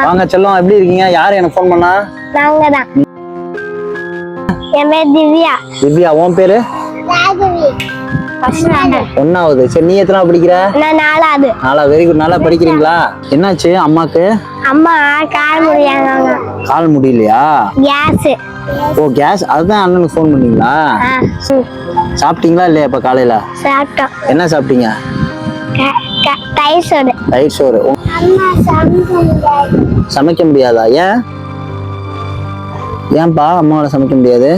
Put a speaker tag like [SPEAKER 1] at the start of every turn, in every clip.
[SPEAKER 1] வாங்க செல்லம், எப்படி இருக்கீங்க? யாரு எனக்கு ஃபோன் பண்ணா?
[SPEAKER 2] நாங்க தான். என் பேர் திவ்யா.
[SPEAKER 1] திவ்யா, உன் பேரு?
[SPEAKER 2] ராகவி.
[SPEAKER 1] ஒன்னாவது. சரி, நீ எத்தனாவது படிக்கிற?
[SPEAKER 2] நான் 4வது.
[SPEAKER 1] 4வது. Very good. நல்லா படிக்கிறீங்களா? என்னாச்சு அம்மாக்கு?
[SPEAKER 2] அம்மா கால் முடியாங்க.
[SPEAKER 1] கால் முடியலையா?
[SPEAKER 2] கேஸ்.
[SPEAKER 1] ஓ, கேஸ். அதுதான் அண்ணனுக்கு ஃபோன் பண்ணீங்களா? சாப்பிட்டீங்களா இல்லையா இப்ப காலையில?
[SPEAKER 2] சாப்பிட்டோம்.
[SPEAKER 1] என்ன சாப்பிட்டீங்க?
[SPEAKER 2] தயிர் சோறு.
[SPEAKER 1] தயிர் சோறு.
[SPEAKER 2] அம்மா
[SPEAKER 1] சமைக்க முடியாதா? ஏன்? ஏன்பா அம்மாவால சமைக்க முடியாது?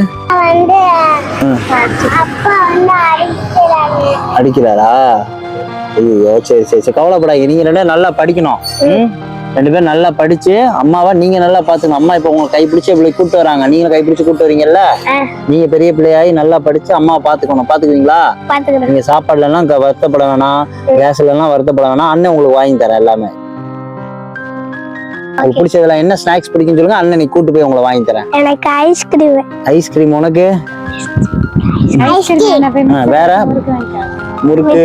[SPEAKER 2] அப்பா
[SPEAKER 1] அடிக்கிறாரா? ஐயோ, சரி சரி சரி, கவலைப்படாதீங்க. நீங்க 2 பேரும் நல்லா படிக்கணும். 2 பேரும் நல்லா படிச்சு அம்மாவா நீங்க நல்லா பாத்துக்கணும். அம்மா இப்ப உங்களை கைப்பிடிச்சு இப்படி கூப்பிட்டு வராங்க, நீங்களும் கைப்பிடிச்சு கூப்பிட்டு வரீங்கல்ல. நீங்க பெரிய பிள்ளையாயி நல்லா படிச்சு அம்மாவை பாத்துக்கணும். பாத்துக்குவீங்களா? நீங்க சாப்பாடுல எல்லாம் வருத்தப்பட வேணாம், கேஸ்ல எல்லாம் வருத்தப்பட வேணாம். அண்ணன் உங்களுக்கு வாங்கி தரேன் எல்லாமே. உங்களுக்கு பிடிச்சதெல்லாம் என்ன ஸ்நாக்ஸ் பிடிக்குன்னு சொல்லுங்க, அண்ணன் நீ கூட்டு போய் உங்களை வாங்கி தரேன்.
[SPEAKER 2] எனக்கு ஐஸ்கிரீம்.
[SPEAKER 1] ஐஸ்கிரீம் உனக்கு? வேற? முறுக்கு,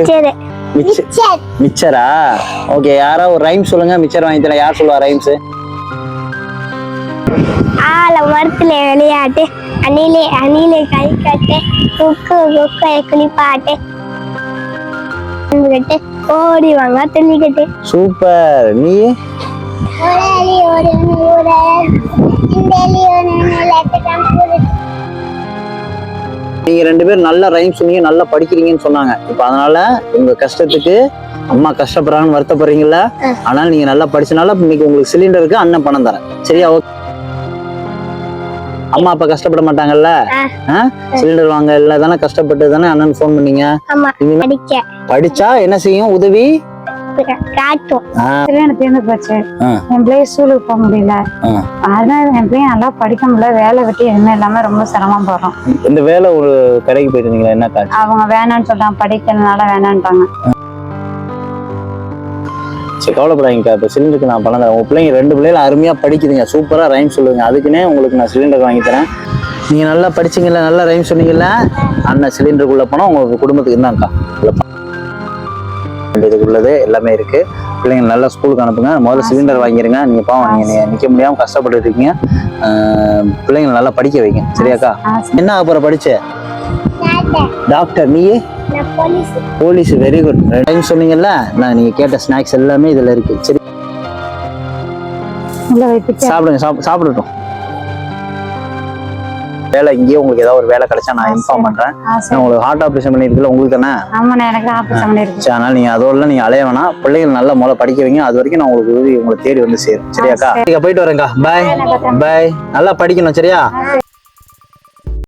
[SPEAKER 1] மிச்சரா? ஓகே, யாரா ஒரு ரைம் சொல்லுங்க, மிச்சர் வாங்கி தரேன். யார் சொல்லுவா ரைம்ஸ்?
[SPEAKER 2] ஆல மரத்துல விளையாட்டு, அணிலே அணிலே கை கட்டு, குக்கு குக்கைய குளிப்பாட்டு, ஓடி வாங்க துள்ளிக்கட்டு.
[SPEAKER 1] சூப்பர். நீ? நீங்க 2 பேரும் நல்ல ரைம் சொன்னீங்க, நல்லா படிக்கிறீங்கன்னு சொன்னாங்க. இப்ப அதனால உங்க கஷ்டத்துக்கு அம்மா கஷ்டப்படுறாங்கன்னு வருத்தப்படுறீங்கல்ல, அதனால நீங்க நல்லா படிச்சனால இன்னைக்கு உங்களுக்கு சிலிண்டருக்கு அண்ணன் பணம் தரேன். சரியா? அம்மா அப்பா கஷ்டப்பட மாட்டாங்கல்ல? சிலிண்டர் வாங்க இல்ல தானே கஷ்டப்பட்டு தானே அண்ணன் ஃபோன் பண்ணீங்க. படிச்சா என்ன செய்யும்? உதவி
[SPEAKER 2] காட்டும்.
[SPEAKER 3] எனக்கு தீர்ந்து போச்சு. என் பிள்ளைய ஸ்கூலுக்கு போக முடியல, அதனால என் பிள்ளைய நல்லா படிக்க முடியல. வேலை வெட்டி எதுவுமே இல்லாம ரொம்ப சிரமம் போடுறோம்.
[SPEAKER 1] இந்த வேலை ஒரு கடைக்கு போயிட்டு இருந்தீங்களா? என்ன காட்சி? அவங்க
[SPEAKER 3] வேணான்னு சொல்றாங்க, படிக்கிறதுனால வேணான்ட்டாங்க.
[SPEAKER 1] சரி, கவலைப்படாதீங்க. இப்போ சிலிண்டருக்கு நான் பணம் தரேன். உங்க பிள்ளைங்க 2 பிள்ளைகள் அருமையா படிக்குதுங்க, சூப்பரா ரைம் சொல்லுங்க. அதுக்குன்னே உங்களுக்கு நான் சிலிண்டர் வாங்கி தரேன். நீங்க நல்லா படிச்சீங்கல்ல, நல்லா ரைம் சொன்னீங்கல்ல, அண்ணன் சிலிண்டருக்குள்ள போனா உங்க குடும்பத்துக்கு இருந்தாங்கக்கா. இதுக்குள்ளது எல்லாமே இருக்கு. பிள்ளைங்க நல்லா ஸ்கூலுக்கு அனுப்புங்க. முதல்ல சிலிண்டர் வாங்கிருங்க. நீங்க பாவம், நீங்க நிக்க முடியாம கஷ்டப்பட்டு இருக்கீங்க. பிள்ளைங்க நல்லா படிக்க வைங்க. சரியாக்கா? என்ன அப்புறம் படிச்ச? டாக்டர். நீ? போலீஸ். Very good. டைம் சொன்னீங்கல்ல, நான் நீங்க கேட்ட ஸ்நாக்ஸ் எல்லாமே இதுல இருக்கு. சரி, சாப்பிடுங்க. சாப்பிடட்டும். வேலை இங்கேயே உங்களுக்கு ஏதாவது ஒரு வேலை கிடைச்சா நான் இன்ஃபார்ம் பண்றேன். உங்களுக்கு ஹார்ட் ஆபரேஷன் பண்ணிருக்குல்ல, உங்களுக்கு தானே? அதனால நீங்க அதோட நீங்க அலைய வேணாம். பிள்ளைகள் நல்லா முதல்ல படிக்க வைங்க. அது வரைக்கும் நான் உங்களுக்கு உதவி உங்களை தேடி வந்து சேரும். சரியாக்கா? நீங்க போயிட்டு வரேன்க்கா. பாய் பாய். நல்லா படிக்கணும். சரியா?